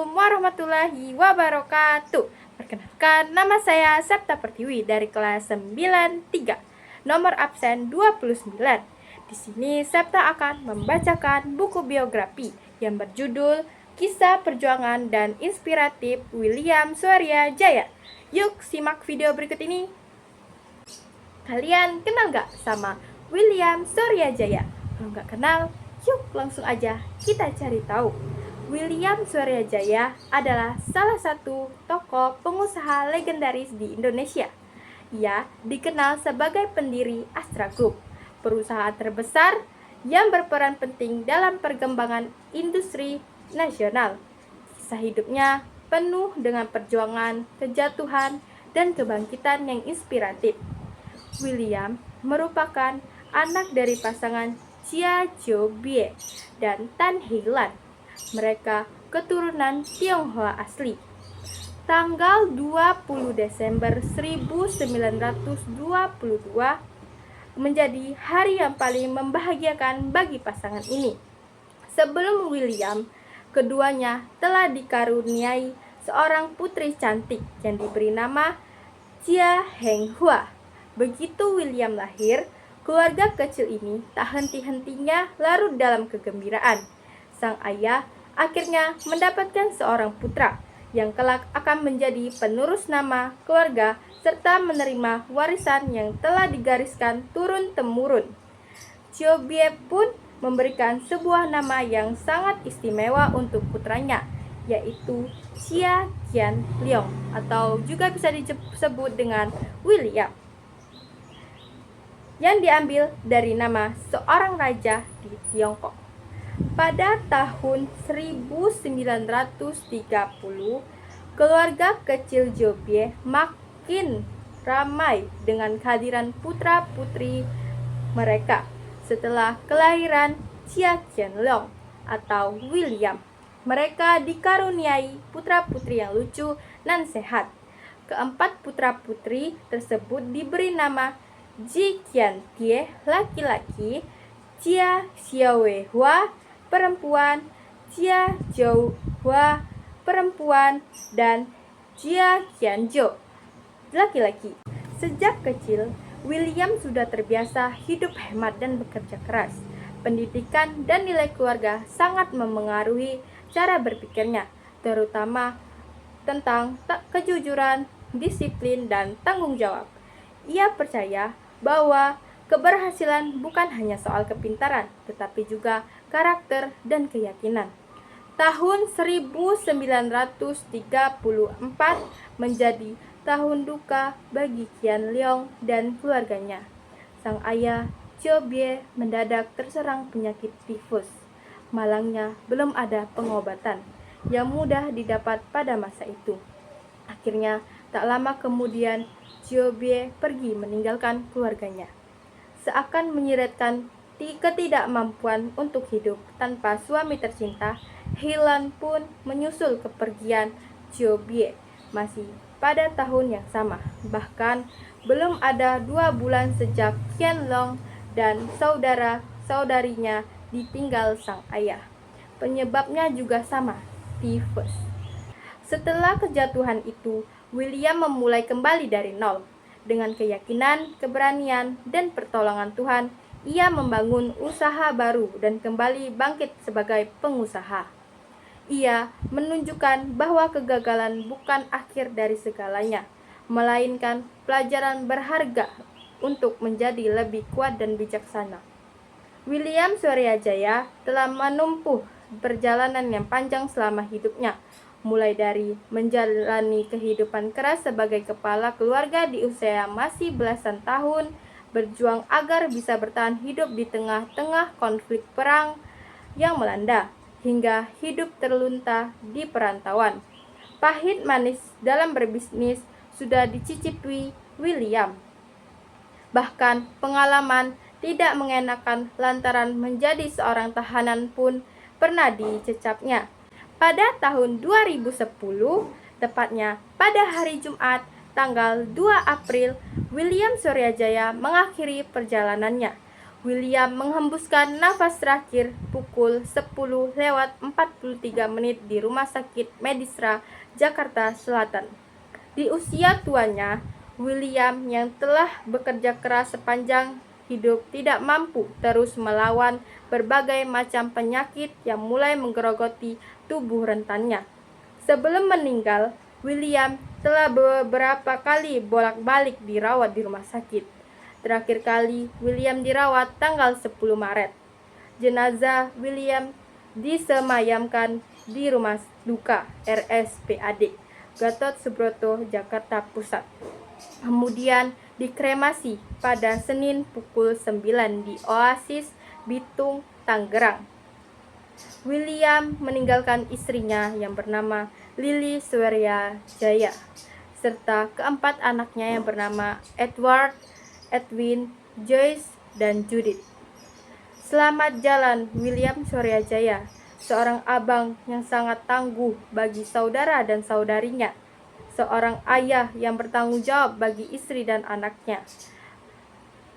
Assalamualaikum warahmatullahi wabarakatuh. Perkenalkan, nama saya Septa Pertiwi dari kelas 93, nomor absen 29. Di sini Septa akan membacakan buku biografi yang berjudul Kisah Perjuangan dan Inspiratif William Suryajaya. Yuk simak video berikut ini. Kalian kenal gak sama William Suryajaya? Kalau gak kenal, yuk langsung aja kita cari tahu. William Suryajaya adalah salah satu tokoh pengusaha legendaris di Indonesia. Ia dikenal sebagai pendiri Astra Group, perusahaan terbesar yang berperan penting dalam perkembangan industri nasional. Kisah hidupnya penuh dengan perjuangan, kejatuhan, dan kebangkitan yang inspiratif. William merupakan anak dari pasangan Chia Jo-bie dan Tan Hei-lan. Mereka keturunan Tionghoa asli. Tanggal 20 Desember 1922 menjadi hari yang paling membahagiakan bagi pasangan ini. Sebelum William, keduanya telah dikaruniai seorang putri cantik yang diberi nama Chia Heng-hua. Begitu William lahir, keluarga kecil ini tak henti-hentinya larut dalam kegembiraan. Sang ayah akhirnya mendapatkan seorang putra yang kelak akan menjadi penerus nama keluarga serta menerima warisan yang telah digariskan turun-temurun. Jo-bie pun memberikan sebuah nama yang sangat istimewa untuk putranya, yaitu Chia Qianleong atau juga bisa disebut dengan William, yang diambil dari nama seorang raja di Tiongkok. Pada tahun 1930, keluarga kecil Jo-bie makin ramai dengan kehadiran putra-putri mereka setelah kelahiran Chia Qianleong atau William. Mereka dikaruniai putra-putri yang lucu dan sehat. Keempat putra-putri tersebut diberi nama Ji Qiantie laki-laki, Chia Xiaohua perempuan, Chia Zhouhua perempuan, dan Chia Qianzhou laki-laki. Sejak kecil, William sudah terbiasa hidup hemat dan bekerja keras. Pendidikan dan nilai keluarga sangat memengaruhi cara berpikirnya, terutama tentang kejujuran, disiplin, dan tanggung jawab. Ia percaya bahwa keberhasilan bukan hanya soal kepintaran, tetapi juga karakter dan keyakinan. Tahun 1934 menjadi tahun duka bagi Qianleong dan keluarganya. Sang ayah, Jo-bie, mendadak terserang penyakit tifus. Malangnya belum ada pengobatan yang mudah didapat pada masa itu. Akhirnya, tak lama kemudian, Jo-bie pergi meninggalkan keluarganya. Seakan menyiratkan ketidakmampuan untuk hidup tanpa suami tercinta, Hei-lan pun menyusul kepergian Jo-bie masih pada tahun yang sama. Bahkan belum ada 2 bulan sejak Qianleong dan saudara-saudarinya ditinggal sang ayah. Penyebabnya juga sama, tifus. Setelah kejatuhan itu, William memulai kembali dari nol. Dengan keyakinan, keberanian, dan pertolongan Tuhan, ia membangun usaha baru dan kembali bangkit sebagai pengusaha. Ia menunjukkan bahwa kegagalan bukan akhir dari segalanya, melainkan pelajaran berharga untuk menjadi lebih kuat dan bijaksana. William Suryajaya telah menempuh perjalanan yang panjang selama hidupnya, mulai dari menjalani kehidupan keras sebagai kepala keluarga di usia masih belasan tahun, berjuang agar bisa bertahan hidup di tengah-tengah konflik perang yang melanda, hingga hidup terlunta di perantauan. Pahit manis dalam berbisnis sudah dicicipi William. Bahkan pengalaman tidak mengenakan lantaran menjadi seorang tahanan pun pernah dicecapnya. Pada tahun 2010, tepatnya pada hari Jumat, tanggal 2 April, William Suryajaya mengakhiri perjalanannya. William menghembuskan nafas terakhir pukul 10:43 di Rumah Sakit Medisra, Jakarta Selatan. Di usia tuanya, William yang telah bekerja keras sepanjang hidup tidak mampu terus melawan berbagai macam penyakit yang mulai menggerogoti tubuh rentannya. Sebelum meninggal, William telah beberapa kali bolak-balik dirawat di rumah sakit. Terakhir kali William dirawat tanggal 10 Maret. Jenazah William disemayamkan di Rumah Duka RSPAD Gatot Subroto, Jakarta Pusat. Kemudian dikremasi pada Senin pukul 9 di Oasis Bitung, Tangerang. William meninggalkan istrinya yang bernama Lili Suryajaya serta keempat anaknya yang bernama Edward, Edwin, Joyce, dan Judith. Selamat jalan William Suryajaya, seorang abang yang sangat tangguh bagi saudara dan saudarinya, seorang ayah yang bertanggung jawab bagi istri dan anaknya,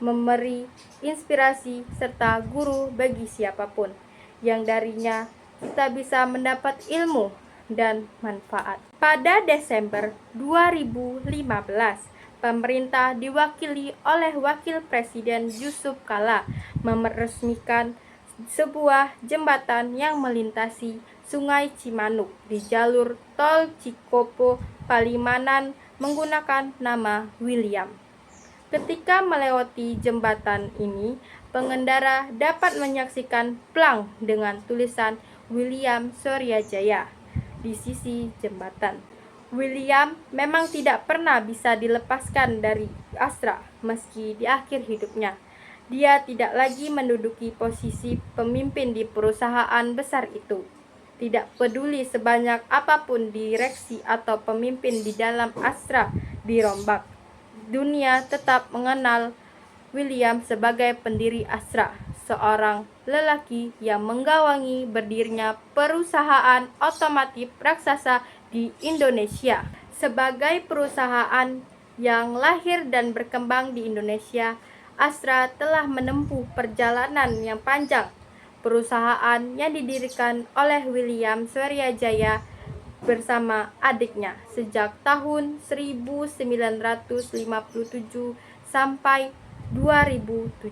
memberi inspirasi serta guru bagi siapapun yang darinya kita bisa mendapat ilmu dan manfaat. Pada Desember 2015, pemerintah diwakili oleh Wakil Presiden Yusuf Kala meresmikan sebuah jembatan yang melintasi Sungai Cimanuk di jalur tol Cikopo, Palimanan menggunakan nama William. Ketika melewati jembatan ini, pengendara dapat menyaksikan plang dengan tulisan William Suryajaya di sisi jembatan. William memang tidak pernah bisa dilepaskan dari Astra meski di akhir hidupnya. Dia tidak lagi menduduki posisi pemimpin di perusahaan besar itu. Tidak peduli sebanyak apapun direksi atau pemimpin di dalam Astra dirombak, dunia tetap mengenal William sebagai pendiri Astra, seorang lelaki yang menggawangi berdirinya perusahaan otomotif raksasa di Indonesia. Sebagai perusahaan yang lahir dan berkembang di Indonesia, Astra telah menempuh perjalanan yang panjang. Perusahaan yang didirikan oleh William Suryajaya bersama adiknya sejak tahun 1957 sampai 2017.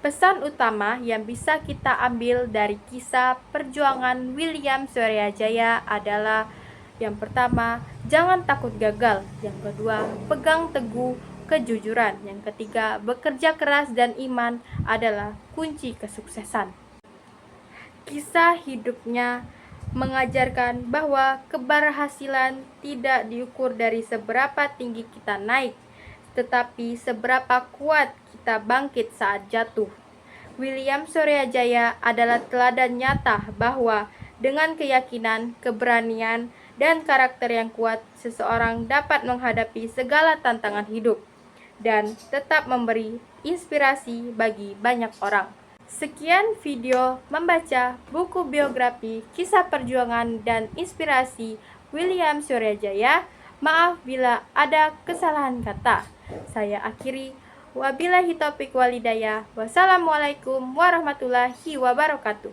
Pesan utama yang bisa kita ambil dari kisah perjuangan William Suryajaya adalah: yang pertama, jangan takut gagal. Yang kedua, pegang teguh kejujuran. Yang ketiga, bekerja keras dan iman adalah kunci kesuksesan. Kisah hidupnya mengajarkan bahwa keberhasilan tidak diukur dari seberapa tinggi kita naik, tetapi seberapa kuat kita bangkit saat jatuh. William Suryajaya adalah teladan nyata bahwa dengan keyakinan, keberanian, dan karakter yang kuat, seseorang dapat menghadapi segala tantangan hidup dan tetap memberi inspirasi bagi banyak orang. Sekian video membaca buku biografi, kisah perjuangan, dan inspirasi William Suryajaya. Maaf bila ada kesalahan kata. Saya akhiri. Wabillahi taufiq walhidayah. Wassalamualaikum warahmatullahi wabarakatuh.